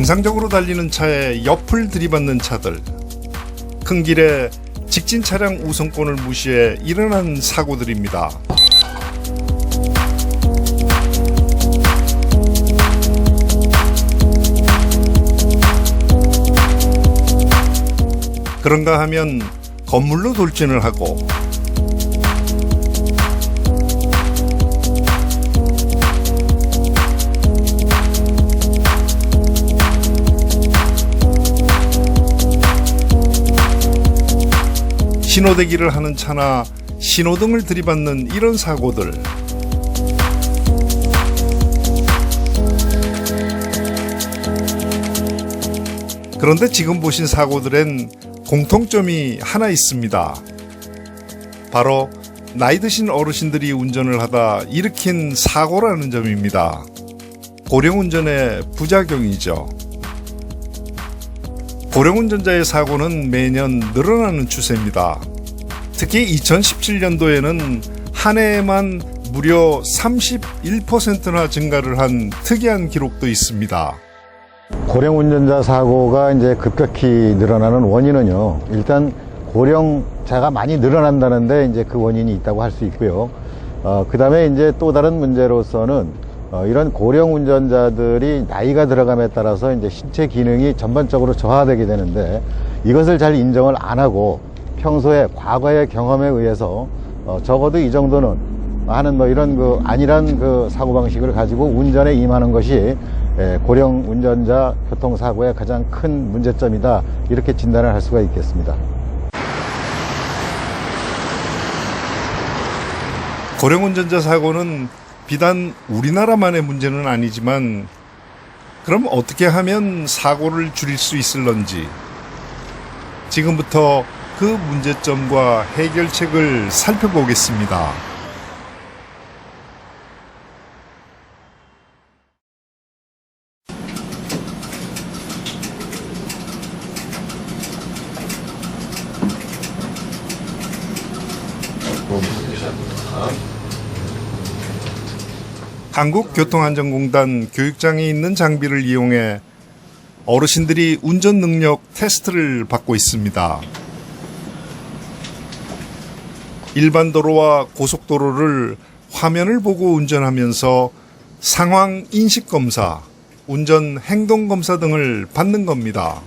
정상적으로 달리는 차에 옆을 들이받는 차들, 큰 길에 직진 차량 우선권을 무시해 일어난 사고들입니다. 그런가 하면 건물로 돌진을 하고 신호대기를 하는 차나 신호등을 들이받는 이런 사고들. 그런데 지금 보신 사고들엔 공통점이 하나 있습니다. 바로 나이 드신 어르신들이 운전을 하다 일으킨 사고라는 점입니다. 고령운전의 부작용이죠. 고령운전자의 사고는 매년 늘어나는 추세입니다. 특히 2017년도에는 한 해에만 무려 31%나 증가를 한 특이한 기록도 있습니다. 고령 운전자 사고가 이제 급격히 늘어나는 원인은요, 일단 고령자가 많이 늘어난다는데 이제 그 원인이 있다고 할 수 있고요. 그 다음에 이제 또 다른 문제로서는 이런 고령 운전자들이 나이가 들어감에 따라서 이제 신체 기능이 전반적으로 저하되게 되는데, 이것을 잘 인정을 안 하고 평소에 과거의 경험에 의해서 적어도 이 정도는 하는 이런 안일한 사고방식을 가지고 운전에 임하는 것이 고령 운전자 교통사고의 가장 큰 문제점이다, 이렇게 진단을 할 수가 있겠습니다. 고령 운전자 사고는 비단 우리나라만의 문제는 아니지만, 그럼 어떻게 하면 사고를 줄일 수 있을런지 지금부터 그 문제점과 해결책을 살펴보겠습니다. 한국교통안전공단 교육장에 있는 장비를 이용해 어르신들이 운전 능력 테스트를 받고 있습니다. 일반 도로와 고속도로를 화면을 보고 운전하면서 상황 인식 검사, 운전 행동 검사 등을 받는 겁니다.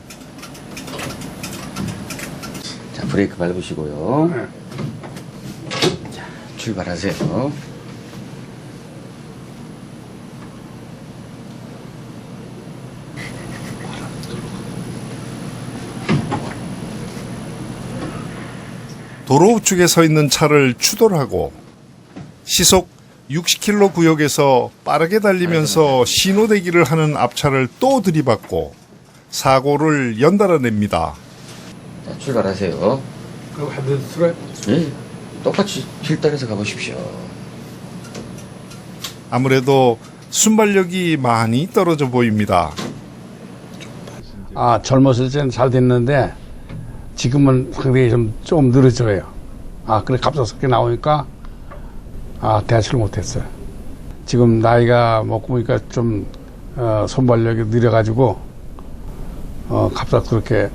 자, 브레이크 밟으시고요. 자, 출발하세요. 도로 우측에 서 있는 차를 추돌하고 시속 60km 구역에서 빠르게 달리면서 신호대기를 하는 앞차를 또 들이받고 사고를 연달아냅니다. 자, 출발하세요. 그럼 반대로 들어요? 예, 똑같이 길 따라서 가보십시오. 아무래도 순발력이 많이 떨어져 보입니다. 젊었을 때는 잘 됐는데 지금은 상당히 좀 느려져요. 그래 갑작스럽게 나오니까 대처를 못했어요. 지금 나이가 먹고 보니까 좀 손발력이 느려가지고 갑작스럽게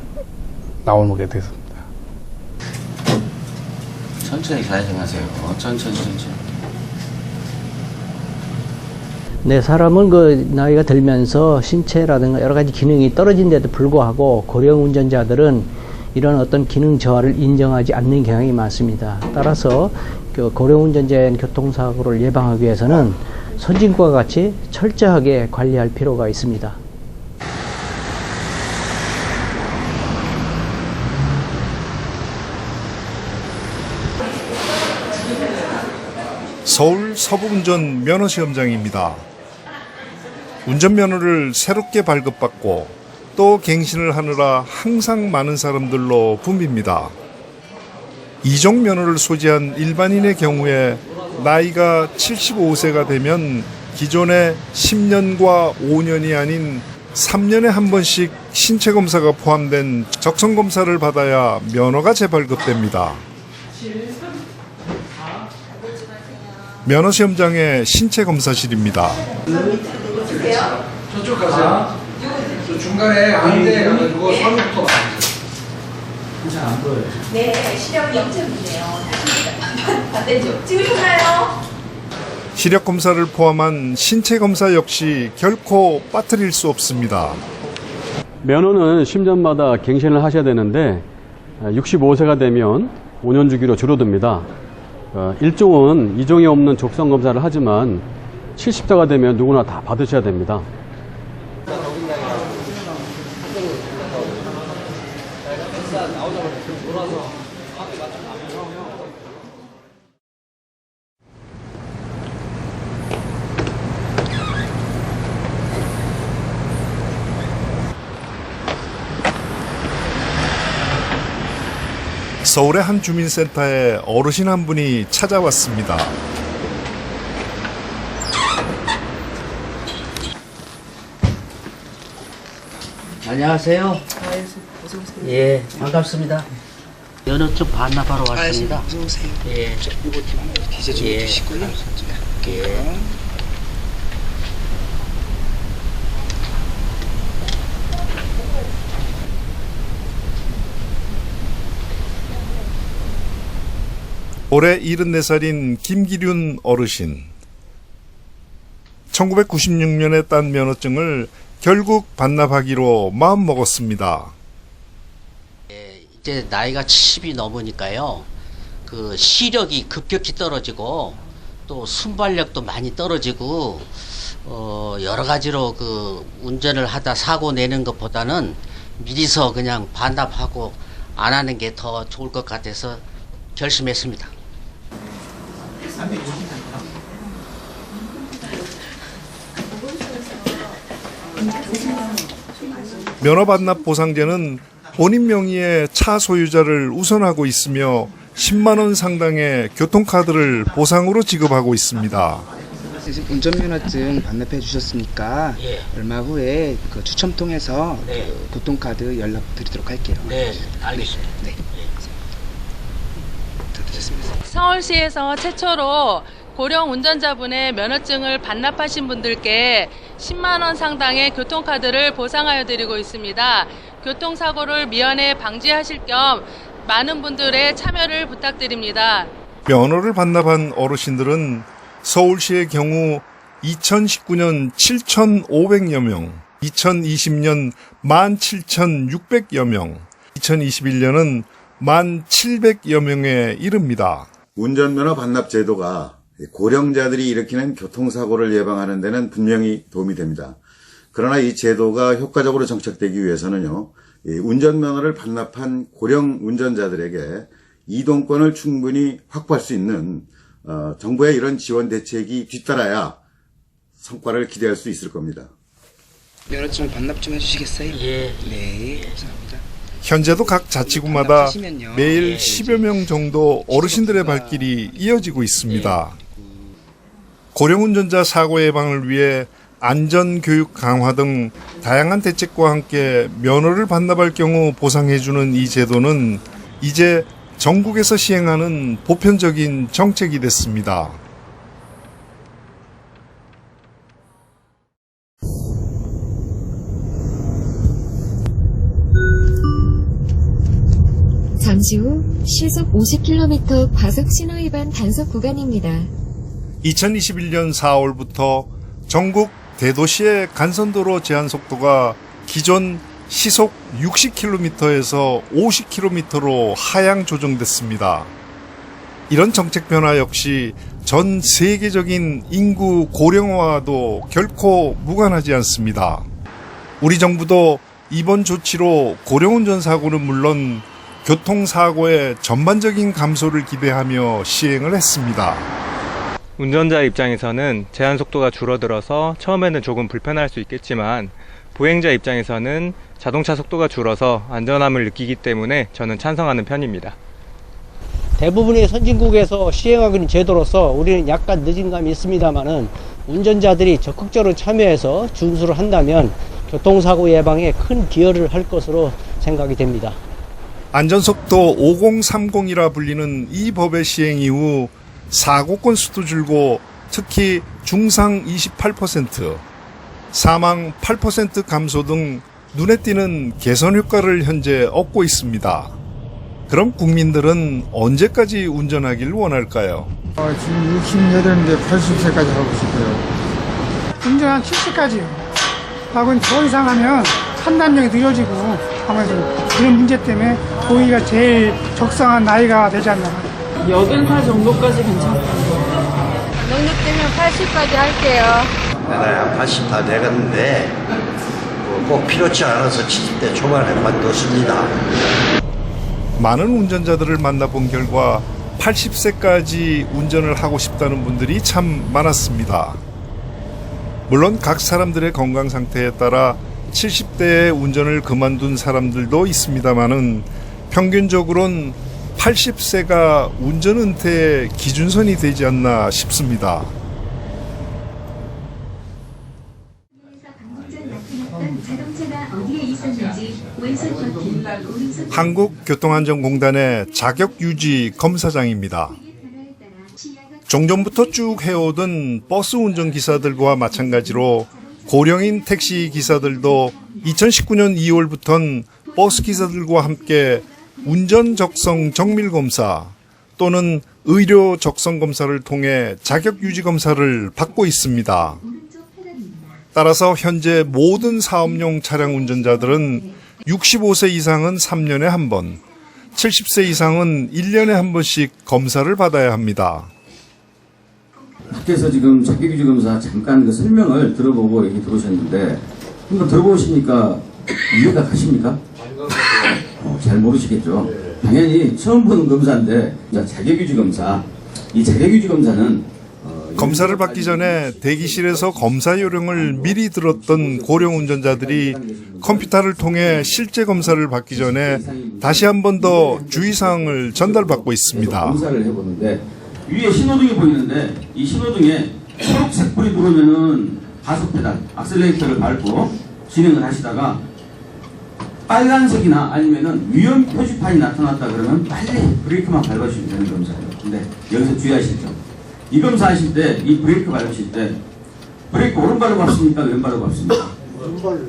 나오게 됐습니다. 천천히 가야하세요. 천천히. 네, 사람은 나이가 들면서 신체라든가 여러 가지 기능이 떨어진데도 불구하고 고령 운전자들은 이런 어떤 기능 저하를 인정하지 않는 경향이 많습니다. 따라서 고령 운전자의 교통사고를 예방하기 위해서는 선진국과 같이 철저하게 관리할 필요가 있습니다. 서울 서부운전 면허시험장입니다. 운전면허를 새롭게 발급받고 또 갱신을 하느라 항상 많은 사람들로 붐빕니다. 이종 면허를 소지한 일반인의 경우에 나이가 75세가 되면 기존의 10년과 5년이 아닌 3년에 한 번씩 신체 검사가 포함된 적성 검사를 받아야 면허가 재발급됩니다. 면허시험장의 신체 검사실입니다. 저쪽 가세요. 중간에 안돼 가지고 선부터 네, 시력 0점이네요. 다시 반대쪽 찍으셨나요? 시력 검사를 포함한 신체 검사 역시 결코 빠뜨릴 수 없습니다. 면허는 10년마다 갱신을 하셔야 되는데 65세가 되면 5년 주기로 줄어듭니다. 일종은 이종이 없는 족성 검사를 하지만 70세가 되면 누구나 다 받으셔야 됩니다. 서울의 한 주민센터에 어르신 한 분이 찾아왔습니다. 안녕하세요. 예, 반갑습니다. 면허증 반납하러 왔습니다. 예. 기재 좀 주시고요. 예. 올해 74살인 김기륜 어르신. 1996년에 딴 면허증을 결국 반납하기로 마음먹었습니다. 이제 나이가 70이 넘으니까요. 그 시력이 급격히 떨어지고 또 순발력도 많이 떨어지고 여러 가지로 그 운전을 하다 사고 내는 것보다는 미리서 그냥 반납하고 안 하는 게 더 좋을 것 같아서 결심했습니다. 면허 반납 보상제는 본인 명의의 차 소유자를 우선하고 있으며 10만 원 상당의 교통카드를 보상으로 지급하고 있습니다. 운전면허증 반납해 주셨으니까 예. 얼마 후에 그 추첨 통해서 네. 그 교통카드 연락 드리도록 할게요. 네, 알겠습니다. 네. 다 드셨습니다. 서울시에서 최초로 고령 운전자분의 면허증을 반납하신 분들께 10만 원 상당의 교통카드를 보상하여 드리고 있습니다. 교통사고를 미연에 방지하실 겸 많은 분들의 참여를 부탁드립니다. 면허를 반납한 어르신들은 서울시의 경우 2019년 7,500여 명, 2020년 17,600여 명, 2021년은 1,700여 명에 이릅니다. 운전면허 반납 제도가 고령자들이 일으키는 교통사고를 예방하는 데는 분명히 도움이 됩니다. 그러나 이 제도가 효과적으로 정착되기 위해서는요, 운전면허를 반납한 고령 운전자들에게 이동권을 충분히 확보할 수 있는 정부의 이런 지원 대책이 뒤따라야 성과를 기대할 수 있을 겁니다. 면허증 반납 좀 해주시겠어요? 예. 네, 감사합니다. 현재도 각 자치구마다 매일 10여 명 정도 어르신들의 발길이 이어지고 있습니다. 고령 운전자 사고 예방을 위해 안전교육 강화 등 다양한 대책과 함께 면허를 반납할 경우 보상해주는 이 제도는 이제 전국에서 시행하는 보편적인 정책이 됐습니다. 잠시 후 시속 50km 과속 신호 위반 단속 구간입니다. 2021년 4월부터 전국 대도시의 간선도로 제한 속도가 기존 시속 60km에서 50km로 하향 조정됐습니다. 이런 정책 변화 역시 전 세계적인 인구 고령화와도 결코 무관하지 않습니다. 우리 정부도 이번 조치로 고령운전 사고는 물론 교통사고의 전반적인 감소를 기대하며 시행을 했습니다. 운전자 입장에서는 제한 속도가 줄어들어서 처음에는 조금 불편할 수 있겠지만 보행자 입장에서는 자동차 속도가 줄어서 안전함을 느끼기 때문에 저는 찬성하는 편입니다. 대부분의 선진국에서 시행하고 있는 제도로서 우리는 약간 늦은 감이 있습니다만은 운전자들이 적극적으로 참여해서 준수를 한다면 교통사고 예방에 큰 기여를 할 것으로 생각이 됩니다. 안전속도 5030이라 불리는 이 법의 시행 이후 사고 건수도 줄고 특히 중상 28%, 사망 8% 감소 등 눈에 띄는 개선 효과를 현재 얻고 있습니다. 그럼 국민들은 언제까지 운전하길 원할까요? 지금 68인데 80세까지 하고 싶어요. 운전 한 70까지요. 하고 더 이상 하면 판단력이 느려지고 아무래도 그런 문제 때문에 보기가 제일 적성한 나이가 되지 않나. 80살 정도까지 괜찮습니다. 능력되면 80까지 할게요. 내가 80 다 되겠는데 꼭 필요치 않아서 70대 초반에 관뒀습니다. 많은 운전자들을 만나본 결과 80세까지 운전을 하고 싶다는 분들이 참 많았습니다. 물론 각 사람들의 건강 상태에 따라 70대에 운전을 그만둔 사람들도 있습니다만은 평균적으로는 80세가 운전 은퇴의 기준선이 되지 않나 싶습니다. 한국교통안전공단의 자격유지 검사장입니다. 종전부터 쭉 해오던 버스 운전기사들과 마찬가지로 고령인 택시 기사들도 2019년 2월부터는 버스 기사들과 함께 운전 적성 정밀 검사 또는 의료 적성 검사를 통해 자격 유지 검사를 받고 있습니다. 따라서 현재 모든 사업용 차량 운전자들은 65세 이상은 3년에 한 번, 70세 이상은 1년에 한 번씩 검사를 받아야 합니다. 밖에서 지금 자격유지 검사 잠깐 그 설명을 들어보고 여기 들어오셨는데 한번 들어보시니까 이해가 가십니까? 잘 모르시겠죠. 당연히 처음 보는 검사인데 자격유지 검사. 이 자격유지 검사는 검사를 받기 전에 대기실에서 검사 요령을 미리 들었던 고령 운전자들이 컴퓨터를 통해 실제 검사를 받기 전에 다시 한 번 더 주의사항을 전달받고 있습니다. 검사를 해보는데 위에 신호등이 보이는데 이 신호등에 초록색 불이 들어오면은 가속 페달, 악셀레이터를 밟고 진행을 하시다가 빨간색이나 아니면은 위험 표지판이 나타났다 그러면 빨리 브레이크만 밟아주시면 되는 검사예요. 근데 여기서 주의하실 점. 이 검사하실 때, 이 브레이크 밟으실 때 브레이크 오른발로 밟습니까? 왼발로 밟습니까? 오른발로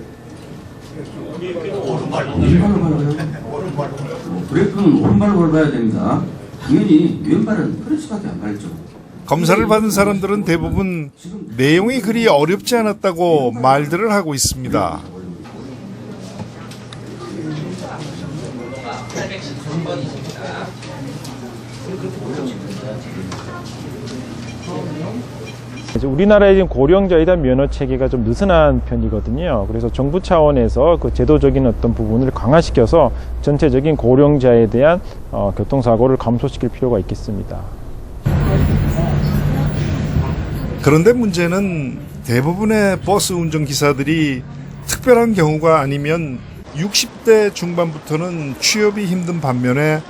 밟아요? 브레이크는 오른발로 밟아야 됩니다. 당연히 왼발은 크러치밖에 안 밟죠. 검사를 받은 사람들은 대부분 내용이 그리 어렵지 않았다고 말들을 하고 있습니다. 우리나라의 지금 고령자에 대한 면허 체계가 좀 느슨한 편이거든요. 그래서 정부 차원에서 그 제도적인 어떤 부분을 강화시켜서 전체적인 고령자에 대한 교통사고를 감소시킬 필요가 있겠습니다. 그런데 문제는 대부분의 버스 운전기사들이 특별한 경우가 아니면 60대 중반부터는 취업이 힘든 반면에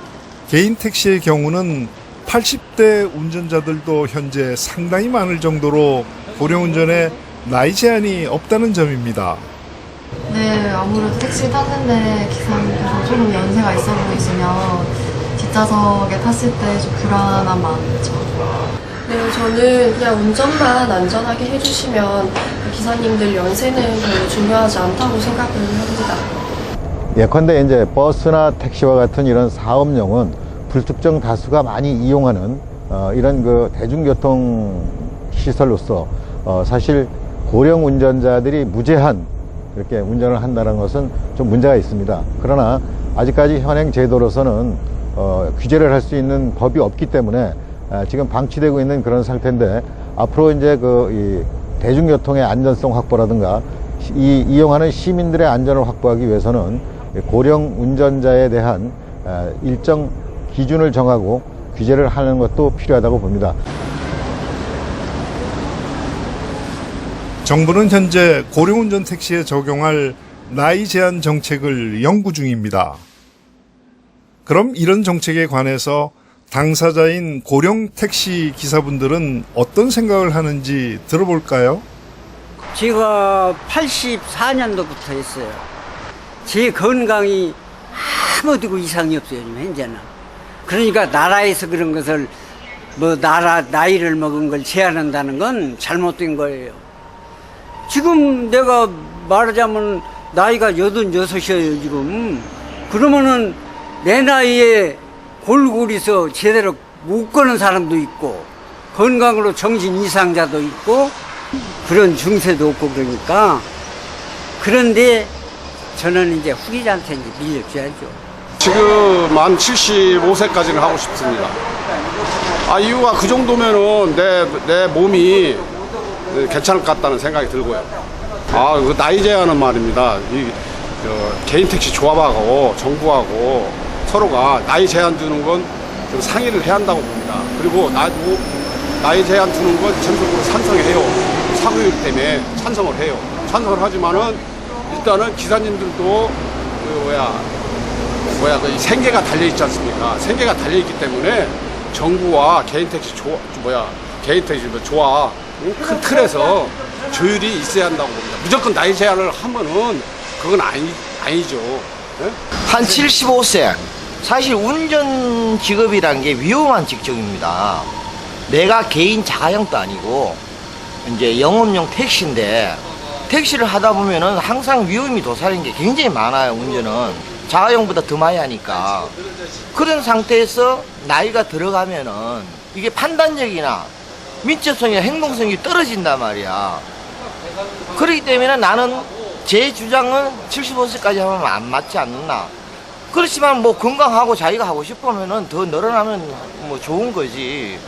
개인 택시의 경우는 80대 운전자들도 현재 상당히 많을 정도로 고령운전에 나이 제한이 없다는 점입니다. 네, 아무래도 택시 탔는데 기사님께서 조금 연세가 있어 보이시면 뒷좌석에 탔을 때 좀 불안한 마음이죠. 네, 저는 그냥 운전만 안전하게 해주시면 기사님들 연세는 별로 중요하지 않다고 생각을 합니다. 예컨대 이제 버스나 택시와 같은 이런 사업용은 불특정 다수가 많이 이용하는 이런 그 대중교통 시설로서 사실 고령 운전자들이 무제한 이렇게 운전을 한다는 것은 좀 문제가 있습니다. 그러나 아직까지 현행 제도로서는 규제를 할 수 있는 법이 없기 때문에 지금 방치되고 있는 그런 상태인데 앞으로 이제 이 대중교통의 안전성 확보라든가 이용하는 시민들의 안전을 확보하기 위해서는 고령 운전자에 대한 일정 기준을 정하고 규제를 하는 것도 필요하다고 봅니다. 정부는 현재 고령운전 택시에 적용할 나이 제한 정책을 연구 중입니다. 그럼 이런 정책에 관해서 당사자인 고령 택시 기사분들은 어떤 생각을 하는지 들어볼까요? 제가 84년도부터 했어요. 제 건강이 아무데도 이상이 없어요, 지금 현재는. 그러니까 나라에서 그런 것을 나이를 먹은 걸 제한한다는 건 잘못된 거예요. 지금 내가 말하자면 나이가 86이에요, 지금. 그러면은 내 나이에 골골이서 제대로 못 걷는 사람도 있고, 건강으로 정신 이상자도 있고, 그런 중세도 없고 그러니까. 그런데 저는 이제 후기자한테 이제 밀려줘야죠. 지금 만 75세까지는 하고 싶습니다. 이유가 그 정도면은 내 몸이 괜찮을 것 같다는 생각이 들고요. 그 나이 제한은 말입니다. 개인 택시 조합하고 정부하고 서로가 나이 제한 두는 건 좀 상의를 해야 한다고 봅니다. 그리고 나이 제한 두는 건 전적으로 찬성해요. 사고율 때문에 찬성을 해요. 찬성을 하지만은 일단은 기사님들도 그 생계가 달려 있지 않습니까? 생계가 달려 있기 때문에 정부와 개인 택시 조합 큰 틀에서 조율이 있어야 한다고 봅니다. 무조건 나이 제한을 하면은 그건 아니죠. 네? 한 75세. 사실 운전 직업이란 게 위험한 직종입니다. 내가 개인 자가용도 아니고 이제 영업용 택시인데 택시를 하다 보면은 항상 위험이 도사리는 게 굉장히 많아요. 운전은 자가용보다 더 많이 하니까. 그런 상태에서 나이가 들어가면은 이게 판단력이나 민첩성이나 행동성이 떨어진단 말이야. 그렇기 때문에 나는 제 주장은 75세까지 하면 안 맞지 않나. 그렇지만 뭐 건강하고 자기가 하고 싶으면은 더 늘어나면 뭐 좋은 거지.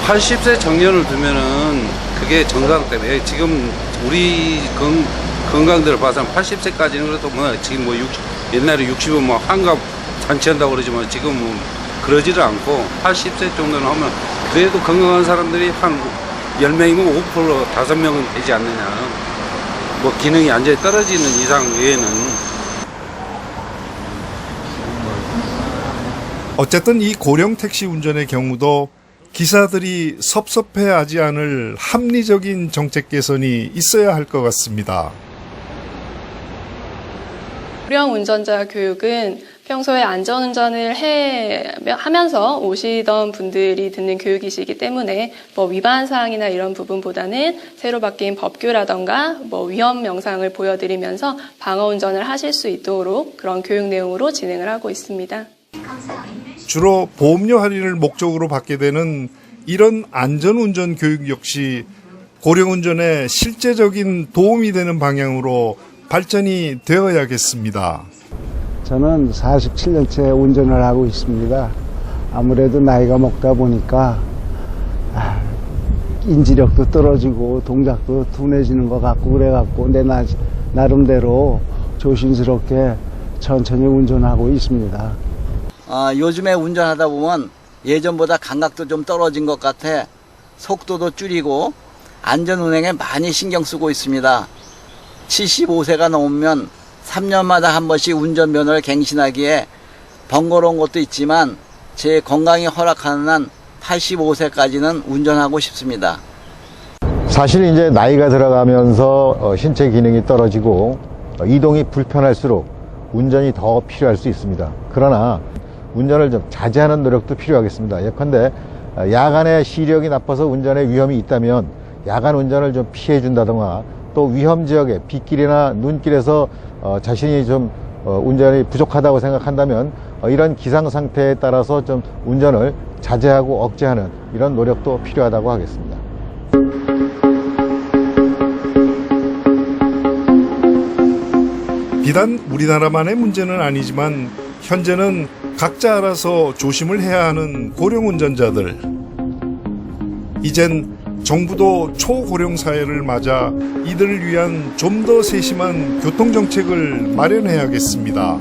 80세 정년을 두면은 그게 정상 때문에 지금 우리 건강들을 봐서 80세까지는 그래도 뭐 지금 뭐 옛날에 60은 뭐 환갑 잔치한다고 그러지만 지금 뭐 그러지를 않고 80세 정도는 하면 그래도 건강한 사람들이 한 10명이면 5% 5명은 되지 않느냐. 뭐 기능이 완전히 떨어지는 이상 외에는. 어쨌든 이 고령 택시 운전의 경우도 기사들이 섭섭해하지 않을 합리적인 정책 개선이 있어야 할 것 같습니다. 고령 운전자 교육은 평소에 안전운전을 하면서 오시던 분들이 듣는 교육이시기 때문에 뭐 위반 사항이나 이런 부분보다는 새로 바뀐 법규라던가 뭐 위험 영상을 보여드리면서 방어 운전을 하실 수 있도록 그런 교육 내용으로 진행을 하고 있습니다. 주로 보험료 할인을 목적으로 받게 되는 이런 안전운전 교육 역시 고령운전에 실제적인 도움이 되는 방향으로 발전이 되어야겠습니다. 저는 47년째 운전을 하고 있습니다. 아무래도 나이가 먹다 보니까 인지력도 떨어지고 동작도 둔해지는 것 같고 그래갖고 내 나름대로 조심스럽게 천천히 운전하고 있습니다. 요즘에 운전하다 보면 예전보다 감각도 좀 떨어진 것 같아 속도도 줄이고 안전운행에 많이 신경 쓰고 있습니다. 75세가 넘으면 3년마다 한 번씩 운전면허를 갱신하기에 번거로운 것도 있지만 제 건강이 허락하는 한 85세까지는 운전하고 싶습니다. 사실 이제 나이가 들어가면서 신체 기능이 떨어지고 이동이 불편할수록 운전이 더 필요할 수 있습니다. 그러나 운전을 좀 자제하는 노력도 필요하겠습니다. 예컨대 야간에 시력이 나빠서 운전에 위험이 있다면 야간 운전을 좀 피해 준다던가 또 위험 지역에 빗길이나 눈길에서 자신이 좀 운전이 부족하다고 생각한다면 이런 기상 상태에 따라서 좀 운전을 자제하고 억제하는 이런 노력도 필요하다고 하겠습니다. 비단 우리나라만의 문제는 아니지만 현재는 각자 알아서 조심을 해야 하는 고령 운전자들. 이젠 정부도 초고령 사회를 맞아 이들을 위한 좀 더 세심한 교통정책을 마련해야겠습니다.